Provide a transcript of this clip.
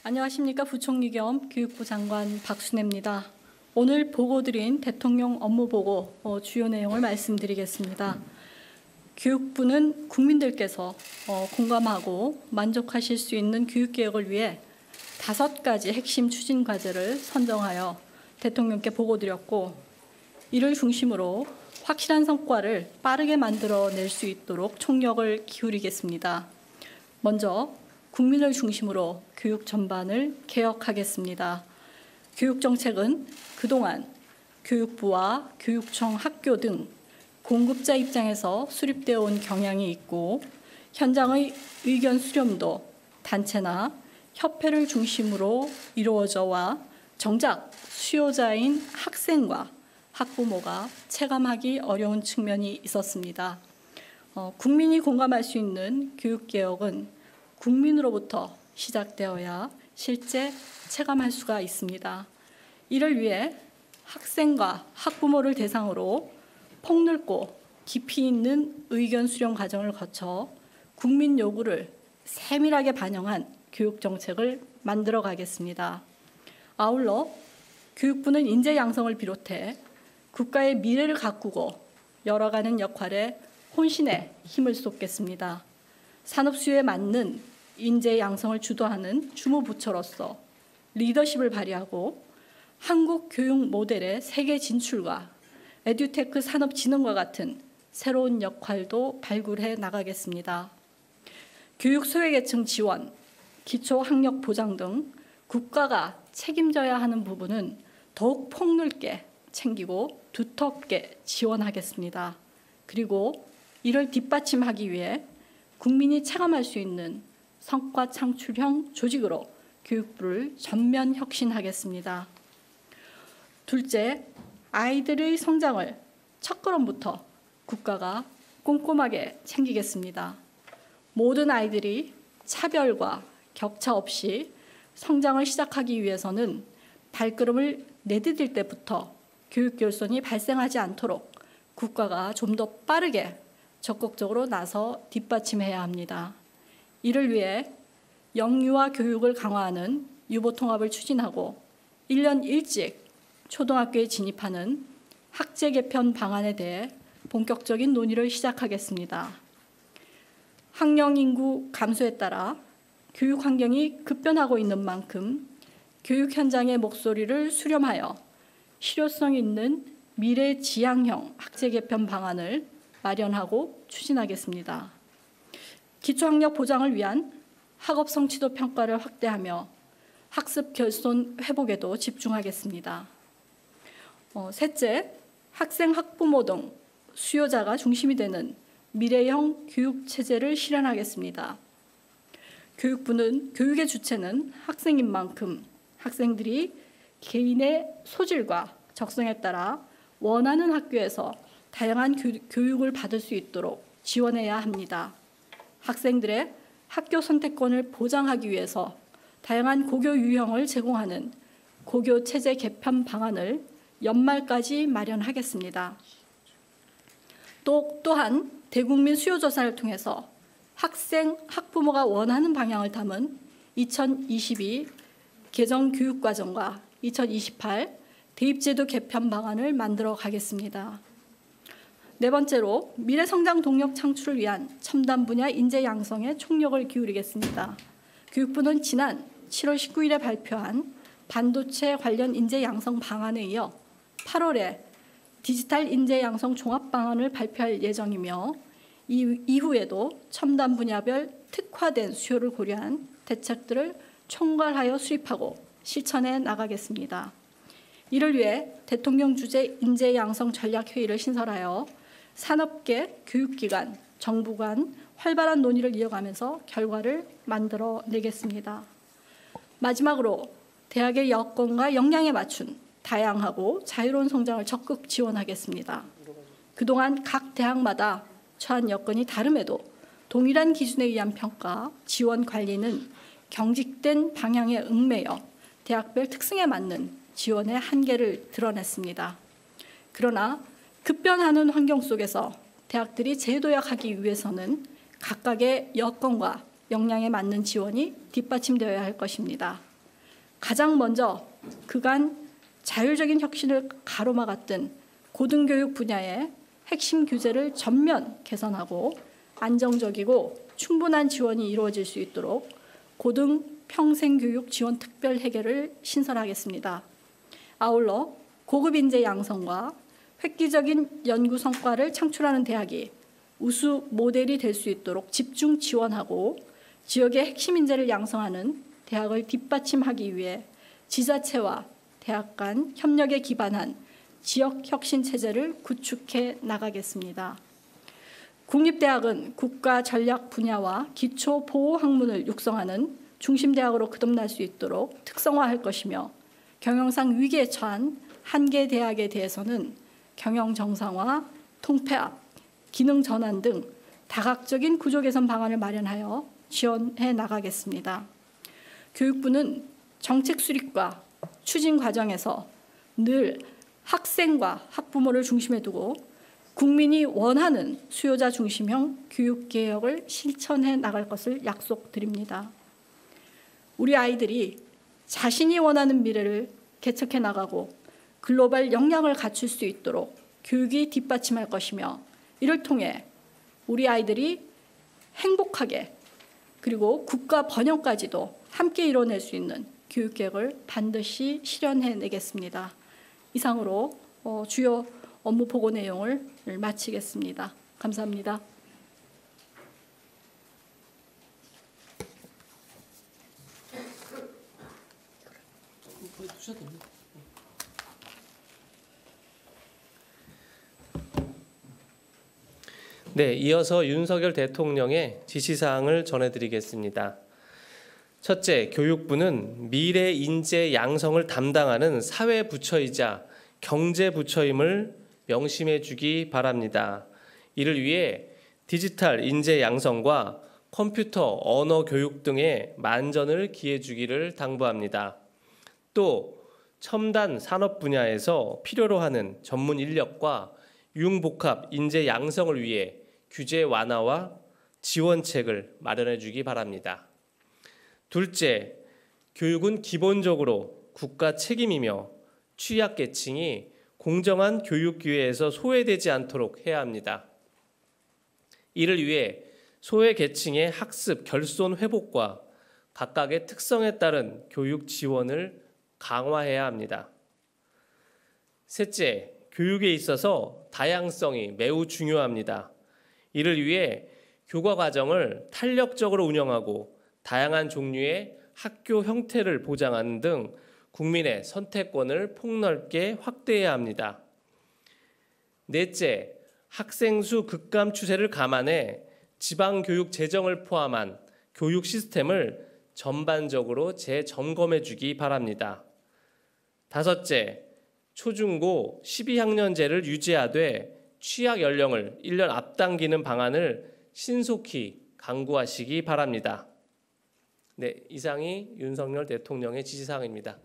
안녕하십니까. 부총리 겸 교육부 장관 박순애입니다. 오늘 보고드린 대통령 업무보고 주요 내용을 말씀드리겠습니다. 교육부는 국민들께서 공감하고 만족하실 수 있는 교육개혁을 위해 5가지 핵심 추진 과제를 선정하여 대통령께 보고드렸고, 이를 중심으로 확실한 성과를 빠르게 만들어낼 수 있도록 총력을 기울이겠습니다. 먼저 국민을 중심으로 교육 전반을 개혁하겠습니다. 교육정책은 그동안 교육부와 교육청, 학교 등 공급자 입장에서 수립되어 온 경향이 있고, 현장의 의견 수렴도 단체나 협회를 중심으로 이루어져와 정작 수요자인 학생과 학부모가 체감하기 어려운 측면이 있었습니다. 국민이 공감할 수 있는 교육개혁은 국민으로부터 시작되어야 실제 체감할 수가 있습니다. 이를 위해 학생과 학부모를 대상으로 폭넓고 깊이 있는 의견 수렴 과정을 거쳐 국민 요구를 세밀하게 반영한 교육정책을 만들어 가겠습니다. 아울러 교육부는 인재 양성을 비롯해 국가의 미래를 가꾸고 열어가는 역할에 혼신의 힘을 쏟겠습니다. 산업 수요에 맞는 인재 양성을 주도하는 주무부처로서 리더십을 발휘하고 한국 교육 모델의 세계 진출과 에듀테크 산업진흥과 같은 새로운 역할도 발굴해 나가겠습니다. 교육 소외계층 지원, 기초학력 보장 등 국가가 책임져야 하는 부분은 더욱 폭넓게 챙기고 두텁게 지원하겠습니다. 그리고 이를 뒷받침하기 위해 국민이 체감할 수 있는 성과 창출형 조직으로 교육부를 전면 혁신하겠습니다. 둘째, 아이들의 성장을 첫걸음부터 국가가 꼼꼼하게 챙기겠습니다. 모든 아이들이 차별과 격차 없이 성장을 시작하기 위해서는 발걸음을 내디딜 때부터 교육 결손이 발생하지 않도록 국가가 좀 더 빠르게 적극적으로 나서 뒷받침해야 합니다. 이를 위해 영유아 교육을 강화하는 유보통합을 추진하고 1년 일찍 초등학교에 진입하는 학제 개편 방안에 대해 본격적인 논의를 시작하겠습니다. 학령 인구 감소에 따라 교육 환경이 급변하고 있는 만큼 교육 현장의 목소리를 수렴하여 실효성 있는 미래 지향형 학제 개편 방안을 마련하고 추진하겠습니다. 기초학력 보장을 위한 학업 성취도 평가를 확대하며 학습 결손 회복에도 집중하겠습니다. 셋째, 학생, 학부모 등 수요자가 중심이 되는 미래형 교육 체제를 실현하겠습니다. 교육부는 교육의 주체는 학생인 만큼 학생들이 개인의 소질과 적성에 따라 원하는 학교에서 다양한 교육을 받을 수 있도록 지원해야 합니다. 학생들의 학교 선택권을 보장하기 위해서 다양한 고교 유형을 제공하는 고교 체제 개편 방안을 연말까지 마련하겠습니다. 또한 대국민 수요조사를 통해서 학생, 학부모가 원하는 방향을 담은 2022 개정 교육과정과 2028 대입제도 개편 방안을 만들어 가겠습니다. 네 번째로 미래성장 동력 창출을 위한 첨단 분야 인재 양성에 총력을 기울이겠습니다. 교육부는 지난 7월 19일에 발표한 반도체 관련 인재 양성 방안에 이어 8월에 디지털 인재 양성 종합 방안을 발표할 예정이며, 이후에도 첨단 분야별 특화된 수요를 고려한 대책들을 총괄하여 수립하고 실천해 나가겠습니다. 이를 위해 대통령 주재 인재 양성 전략회의를 신설하여 산업계, 교육기관, 정부 간 활발한 논의를 이어가면서 결과를 만들어내겠습니다. 마지막으로 대학의 여건과 역량에 맞춘 다양하고 자유로운 성장을 적극 지원하겠습니다. 그동안 각 대학마다 처한 여건이 다름에도 동일한 기준에 의한 평가, 지원 관리는 경직된 방향에 얽매여 대학별 특성에 맞는 지원의 한계를 드러냈습니다. 그러나 급변하는 환경 속에서 대학들이 재도약하기 위해서는 각각의 여건과 역량에 맞는 지원이 뒷받침되어야 할 것입니다. 가장 먼저 그간 자율적인 혁신을 가로막았던 고등교육 분야의 핵심 규제를 전면 개선하고 안정적이고 충분한 지원이 이루어질 수 있도록 고등 평생교육 지원 특별 회계를 신설하겠습니다. 아울러 고급 인재 양성과 획기적인 연구 성과를 창출하는 대학이 우수 모델이 될 수 있도록 집중 지원하고 지역의 핵심 인재를 양성하는 대학을 뒷받침하기 위해 지자체와 대학 간 협력에 기반한 지역 혁신 체제를 구축해 나가겠습니다. 국립대학은 국가 전략 분야와 기초 보호 학문을 육성하는 중심대학으로 거듭날 수 있도록 특성화할 것이며 경영상 위기에 처한 한 개 대학에 대해서는 경영 정상화, 통폐합, 기능 전환 등 다각적인 구조 개선 방안을 마련하여 지원해 나가겠습니다. 교육부는 정책 수립과 추진 과정에서 늘 학생과 학부모를 중심에 두고 국민이 원하는 수요자 중심형 교육개혁을 실천해 나갈 것을 약속드립니다. 우리 아이들이 자신이 원하는 미래를 개척해 나가고 글로벌 역량을 갖출 수 있도록 교육이 뒷받침할 것이며 이를 통해 우리 아이들이 행복하게 그리고 국가 번영까지도 함께 이뤄낼 수 있는 교육개혁을 반드시 실현해내겠습니다. 이상으로 주요 업무 보고 내용을 마치겠습니다. 감사합니다. 네, 이어서 윤석열 대통령의 지시사항을 전해드리겠습니다. 첫째, 교육부는 미래 인재 양성을 담당하는 사회부처이자 경제부처임을 명심해 주기 바랍니다. 이를 위해 디지털 인재 양성과 컴퓨터 언어 교육 등의 만전을 기해 주기를 당부합니다. 또 첨단 산업 분야에서 필요로 하는 전문 인력과 융복합 인재 양성을 위해 규제 완화와 지원책을 마련해 주기 바랍니다. 둘째, 교육은 기본적으로 국가 책임이며 취약계층이 공정한 교육 기회에서 소외되지 않도록 해야 합니다. 이를 위해 소외계층의 학습 결손 회복과 각각의 특성에 따른 교육 지원을 강화해야 합니다. 셋째, 교육에 있어서 다양성이 매우 중요합니다. 이를 위해 교과 과정을 탄력적으로 운영하고 다양한 종류의 학교 형태를 보장하는 등 국민의 선택권을 폭넓게 확대해야 합니다. 넷째, 학생 수 급감 추세를 감안해 지방교육 재정을 포함한 교육 시스템을 전반적으로 재점검해 주기 바랍니다. 다섯째, 초중고 12학년제를 유지하되 취약 연령을 1년 앞당기는 방안을 신속히 강구하시기 바랍니다. 네, 이상이 윤석열 대통령의 지시사항입니다.